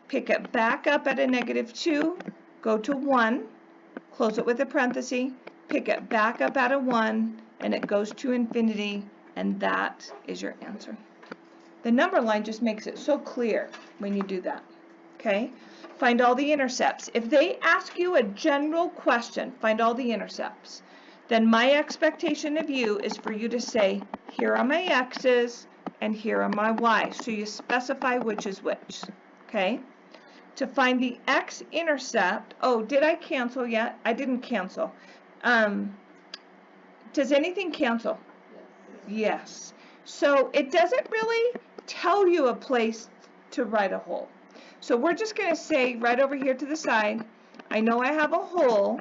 Pick it back up at a negative 2, go to 1, close it with a parenthesis, pick it back up at a 1, and it goes to infinity, and that is your answer. The number line just makes it so clear when you do that. Okay? Find all the intercepts. If they ask you a general question, find all the intercepts. Then my expectation of you is for you to say, here are my x's and here are my y's. So you specify which is which. Okay? To find the x-intercept, oh, did I cancel yet? I didn't cancel. Does anything cancel? Yes. So it doesn't really tell you a place to write a hole. So we're just going to say right over here to the side, I know I have a hole,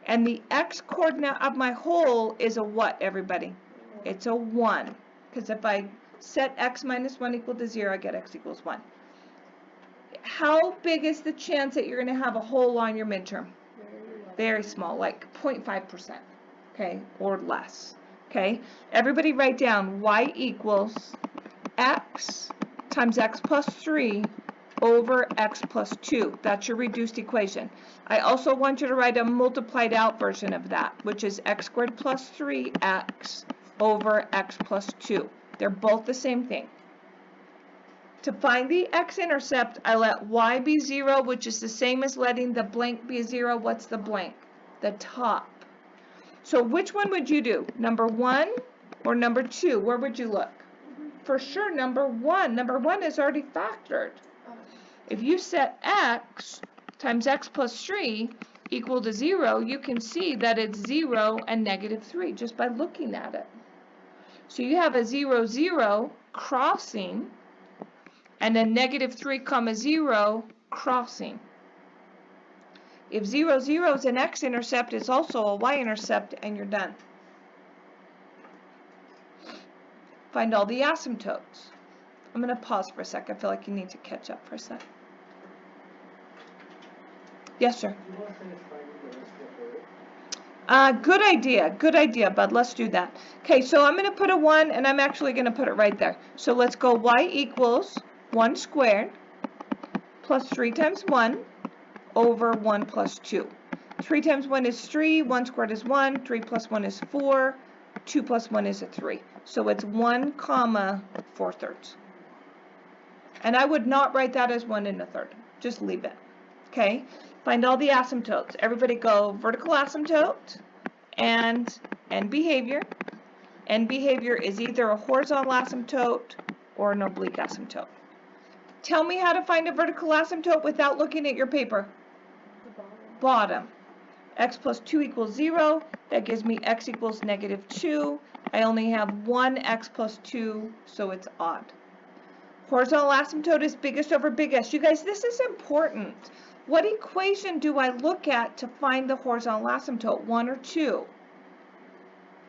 and the x-coordinate of my hole is a what, everybody? It's a 1. Because if I set x minus 1 equal to 0, I get x equals 1. How big is the chance that you're going to have a hole on your midterm? Very small, like 0.5%, okay, or less. Okay, everybody write down y equals x times x plus 3 over x plus 2. That's your reduced equation. I also want you to write a multiplied out version of that, which is x squared plus 3x over x plus 2. They're both the same thing. To find the x-intercept, I let y be 0, which is the same as letting the blank be 0. What's the blank? The top. So which one would you do? Number 1 or number 2? Where would you look? For sure, number 1. Number 1 is already factored. If you set x times x plus 3 equal to 0, you can see that it's 0 and negative 3 just by looking at it. So you have a 0, 0 crossing and a negative 3 comma 0 crossing. If 0, 0 is an x-intercept, it's also a y-intercept, and you're done. Find all the asymptotes. I'm going to pause for a sec. I feel like you need to catch up for a sec. Yes, sir. Good idea, bud. Let's do that. Okay, so I'm going to put a 1, and I'm actually going to put it right there. So let's go y equals 1 squared plus 3 times 1 over 1 plus 2. 3 times 1 is 3, 1 squared is 1, 3 plus 1 is 4, 2 plus 1 is a 3. So it's 1 comma 4/3. And I would not write that as 1 1/3. Just leave it. Okay? Find all the asymptotes. Everybody go vertical asymptote and end behavior. End behavior is either a horizontal asymptote or an oblique asymptote. Tell me how to find a vertical asymptote without looking at your paper. Bottom. X plus 2 equals 0. That gives me x equals negative 2. I only have one x plus 2, so it's odd. Horizontal asymptote is biggest over biggest. You guys, this is important. What equation do I look at to find the horizontal asymptote, 1 or 2?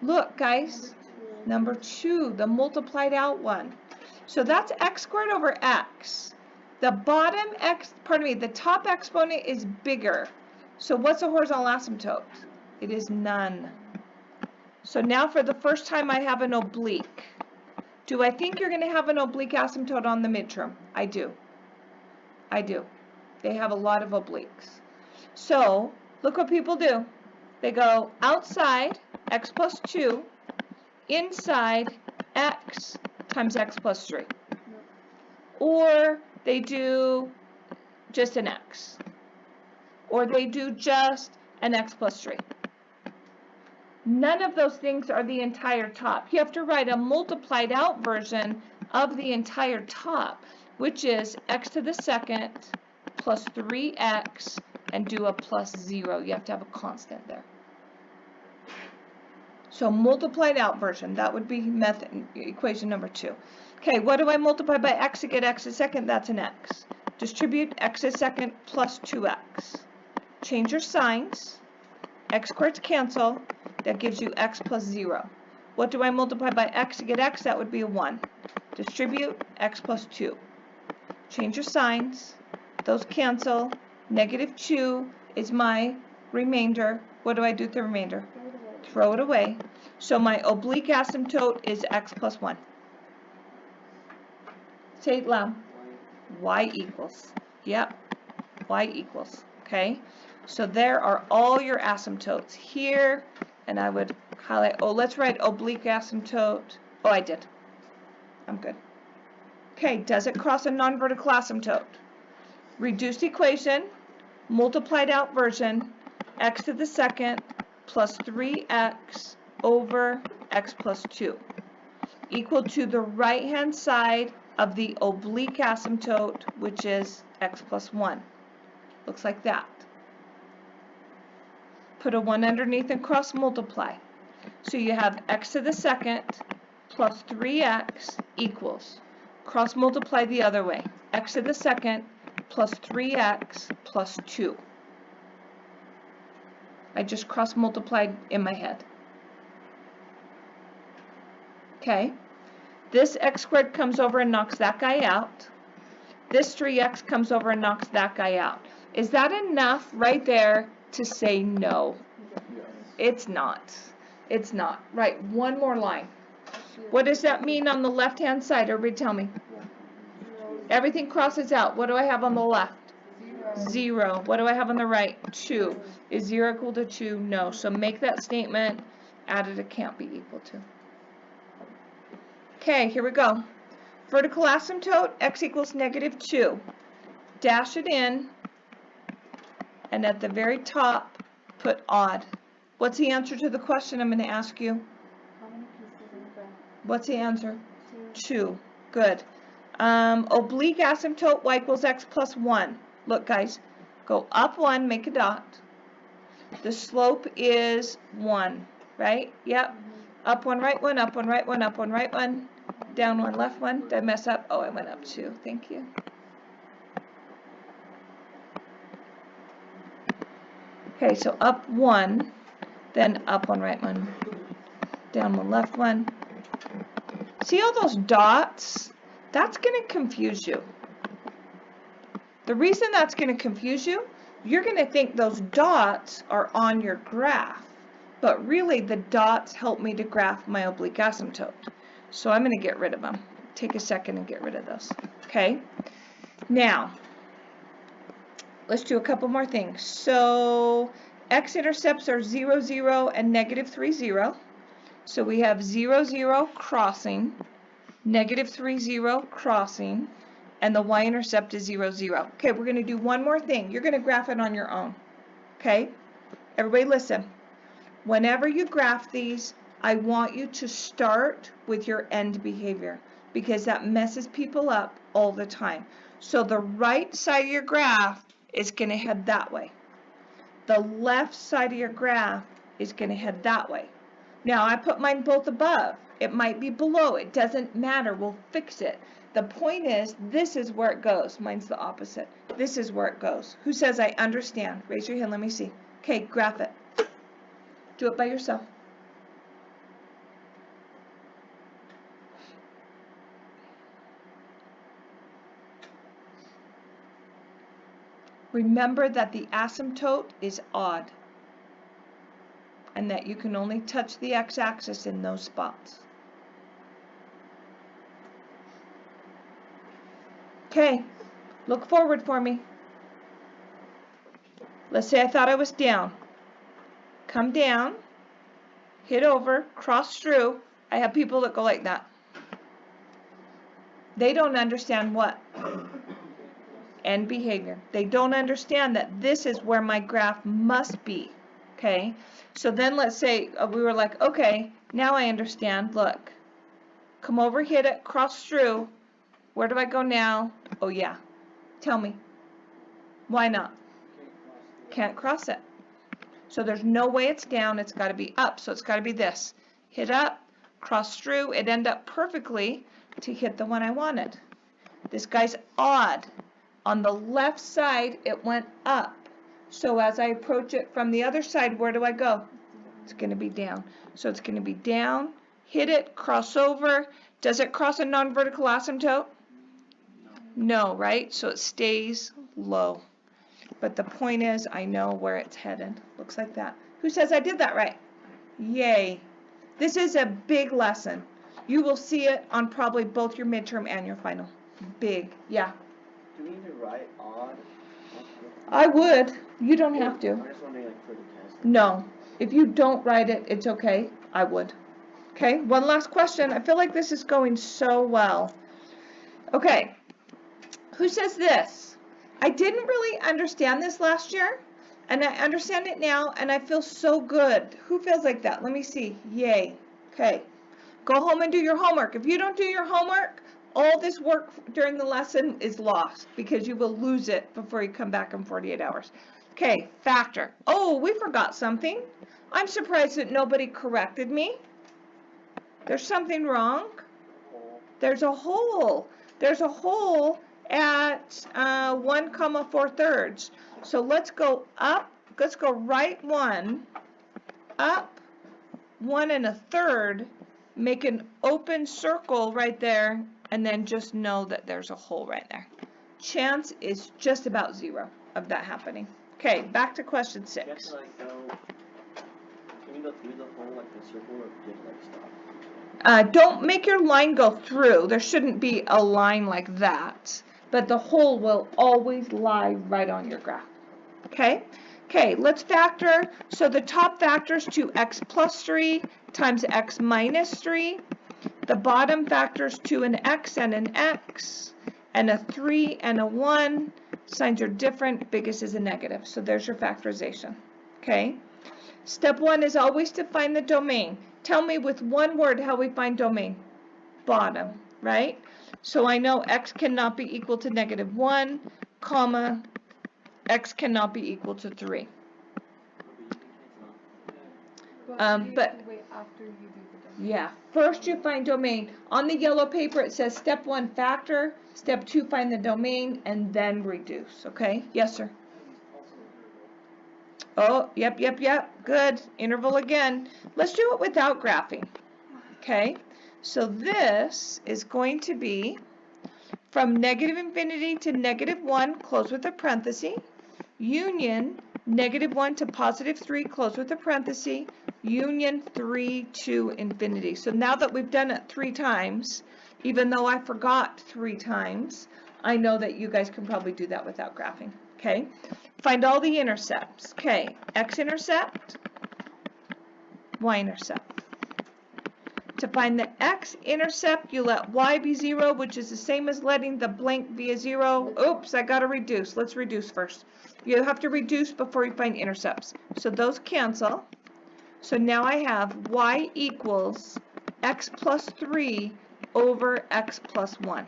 Look, guys, number 2, the multiplied out one. So that's x squared over x. The bottom x, pardon me, the top exponent is bigger. So what's the horizontal asymptote? It is none. So now for the first time I have an oblique. Do I think you're going to have an oblique asymptote on the midterm? I do. I do. They have a lot of obliques. So look what people do. They go outside x plus 2, inside x times x plus 3. Or they do just an x. Or they do just an x plus 3. None of those things are the entire top. You have to write a multiplied out version of the entire top, which is x to the second plus 3x and do a plus 0. You have to have a constant there. So multiplied out version, that would be method equation number 2. Okay, what do I multiply by x to get x to the second? That's an x. Distribute x to the second plus 2x. Change your signs. X squareds cancel. That gives you x plus 0. What do I multiply by x to get x? That would be a 1. Distribute x plus 2. Change your signs. Those cancel. Negative 2 is my remainder. What do I do with the remainder? Throw it away. So my oblique asymptote is x plus 1. Say it loud. Y equals. Yep. Y equals. Okay. So there are all your asymptotes here. And I would highlight, oh, let's write oblique asymptote. Oh, I did. I'm good. Okay, does it cross a non-vertical asymptote? Reduced equation, multiplied out version, x to the second plus 3x over x plus 2 equal to the right-hand side of the oblique asymptote, which is x plus 1. Looks like that. Put a 1 underneath and cross multiply. So you have x to the second plus 3x equals. Cross multiply the other way. X to the second plus 3x plus 2. I just cross multiplied in my head. Okay. This x squared comes over and knocks that guy out. This 3x comes over and knocks that guy out. Is that enough right there to say no? It's not. It's not. Right, one more line. What does that mean on the left-hand side? Everybody tell me. Everything crosses out. What do I have on the left? 0. What do I have on the right? 2. Is 0 equal to 2? No. So make that statement. Added it can't be equal to. Okay, here we go. Vertical asymptote, x equals negative 2. Dash it in. And at the very top, put odd. What's the answer to the question I'm going to ask you? How many pieces in the graph? What's the answer? 2. 2. Good. Oblique asymptote, y equals x plus 1. Look, guys. Go up 1, make a dot. The slope is 1, right? Yep. Up 1, right 1, up 1, right 1, up 1, right 1. Down 1, left 1. Did I mess up? Oh, I went up 2. Thank you. Okay, so up 1, then up 1, right 1, down 1, left 1. See all those dots? That's going to confuse you. The reason that's going to confuse you, you're going to think those dots are on your graph. But really, the dots help me to graph my oblique asymptote. So I'm going to get rid of them. Take a second and get rid of those. Okay? Now, let's do a couple more things. So x-intercepts are 0, 0, and negative 3, 0. So we have 0, 0 crossing, negative 3, 0 crossing, and the y-intercept is 0, 0. Okay, we're going to do one more thing. You're going to graph it on your own. Okay? Everybody listen. Whenever you graph these, I want you to start with your end behavior because that messes people up all the time. So the right side of your graph is going to head that way. The left side of your graph is going to head that way. Now I put mine both above. It might be below. It doesn't matter. We'll fix it. The point is, this is where it goes. Mine's the opposite. This is where it goes. Who says I understand? Raise your hand. Let me see. Okay, graph it. Do it by yourself. Remember that the asymptote is odd, and that you can only touch the x-axis in those spots. Okay, look forward for me. Let's say I thought I was down. Come down, hit over, cross through. I have people that go like that. They don't understand what? End behavior. They don't understand that this is where my graph must be. Okay, so then let's say we were like, okay, now I understand. Look, come over, hit it, cross through. Where do I go now? Oh yeah, tell me. Why not? Can't cross it. So there's no way it's down. It's got to be up. So it's got to be this. Hit up, cross through. It ended up perfectly to hit the one I wanted. This guy's odd. On the left side, it went up. So as I approach it from the other side, where do I go? It's going to be down. So it's going to be down, hit it, cross over. Does it cross a non-vertical asymptote? No, right? So it stays low. But the point is, I know where it's headed. Looks like that. Who says I did that right? Yay. This is a big lesson. You will see it on probably both your midterm and your final. Big. Yeah. Do we need to write odd? I would. You don't have to. I'm just wondering, like, for the test. No. If you don't write it, it's okay. I would. Okay, one last question. I feel like this is going so well. Okay. Who says this? I didn't really understand this last year, and I understand it now, and I feel so good. Who feels like that? Let me see. Yay. Okay. Go home and do your homework. If you don't do your homework, all this work during the lesson is lost because you will lose it before you come back in 48 hours. Okay, factor. Oh, we forgot something. I'm surprised that nobody corrected me. There's something wrong. There's a hole. There's a hole at 1,4. So let's go up. Let's go right 1, up 1 1/3. Make an open circle right there, and then just know that there's a hole right there. Chance is just about 0 of that happening. Okay, back to question 6. You have to, like, go, can you go through the hole, like, the circle, or just, like, stop? Don't make your line go through. There shouldn't be a line like that, but the hole will always lie right on your graph. Okay? Okay, let's factor. So the top factor is 2x plus 3 times x minus 3. The bottom factors 2 and x and an x, and a 3 and a 1. Signs are different. Biggest is a negative. So there's your factorization. Okay? Step 1 is always to find the domain. Tell me with one word how we find domain. Bottom, right? So I know x cannot be equal to -1, comma, x cannot be equal to 3. But wait after you do the domain. yeah, first you find domain. On the yellow paper it says step 1 factor, step 2 find the domain, and then reduce. Okay? Yes, sir. Oh, yep. Good. Interval again. Let's do it without graphing. Okay? So this is going to be from -∞ to -1, close with a parenthesis, union -1 to +3, close with a parenthesis, union 3 to infinity. So now that we've done it 3 times, even though I forgot 3 times, I know that you guys can probably do that without graphing. Okay? Find all the intercepts. Okay, x-intercept, y-intercept. To find the x-intercept, you let y be 0, which is the same as letting the blank be a 0. Oops, I got to reduce. Let's reduce first. You have to reduce before you find intercepts. So those cancel. So now I have y equals x plus 3 over x plus 1.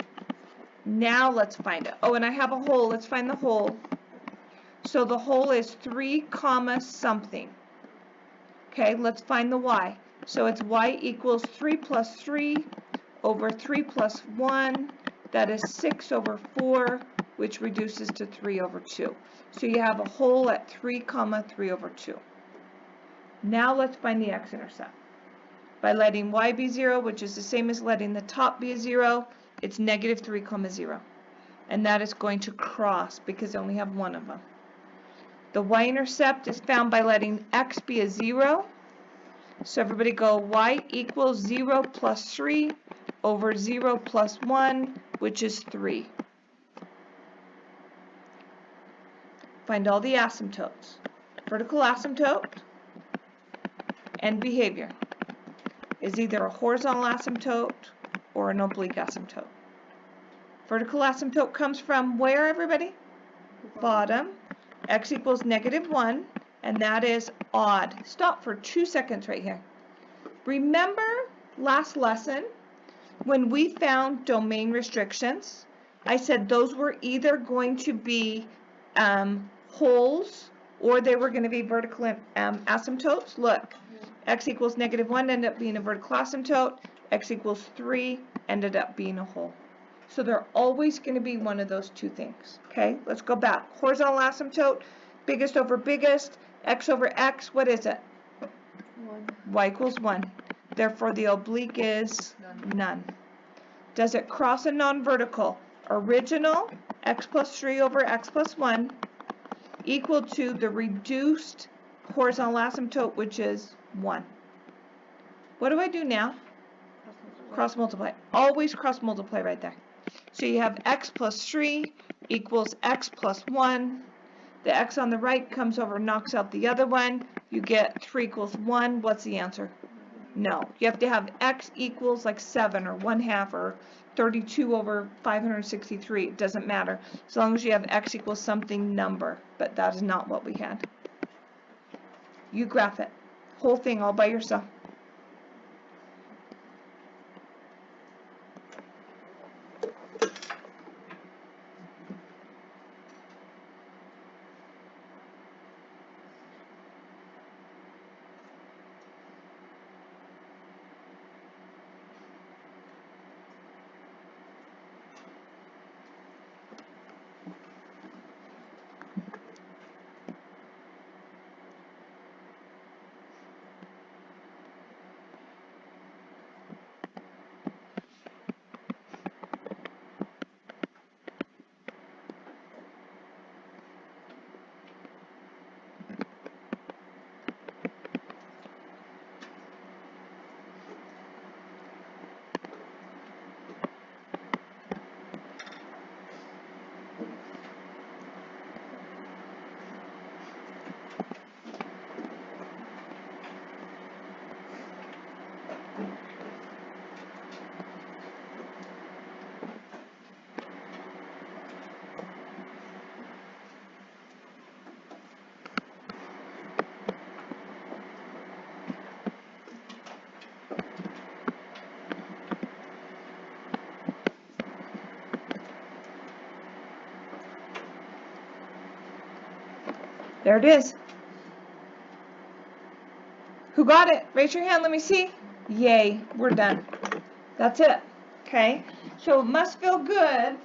Now let's find it. Oh, and I have a hole. Let's find the hole. So the hole is 3 comma something. Okay, let's find the y. So it's y equals 3 plus 3 over 3 plus 1. That is 6 over 4, which reduces to 3 over 2. So you have a hole at 3 comma 3 over 2. Now let's find the x-intercept. By letting y be 0, which is the same as letting the top be a 0, it's negative 3 comma 0. And that is going to cross because I only have one of them. The y-intercept is found by letting x be a 0. So everybody go y equals 0 plus 3 over 0 plus 1, which is 3. Find all the asymptotes. Vertical asymptote and behavior is either a horizontal asymptote or an oblique asymptote. Vertical asymptote comes from where, everybody? Bottom. X equals negative 1, and that is odd. Stop for 2 seconds right here. Remember last lesson when we found domain restrictions? I said those were either going to be holes or they were going to be vertical asymptotes. Look, x equals negative 1 ended up being a vertical asymptote. X equals 3 ended up being a hole. So they're always going to be one of those two things. Okay, let's go back. Horizontal asymptote, biggest over biggest, x over x, what is it? 1. Y equals 1. Therefore, the oblique is none. Does it cross a non-vertical? Original, x plus 3 over x plus 1, equal to the reduced horizontal asymptote, which is 1. What do I do now? Cross multiply. Always cross multiply right there. So you have x plus 3 equals x plus 1. The x on the right comes over, knocks out the other one. You get 3 equals 1. What's the answer? No. You have to have x equals like 7 or 1/2 or 32 over 563. It doesn't matter. As long as you have x equals something number. But that is not what we had. You graph it. Whole thing all by yourself. There it is. Who got it? Raise your hand, let me see. Yay, we're done. That's it. Okay? So it must feel good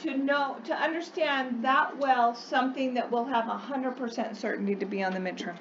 to know, to understand that well something that will have 100% certainty to be on the midterm.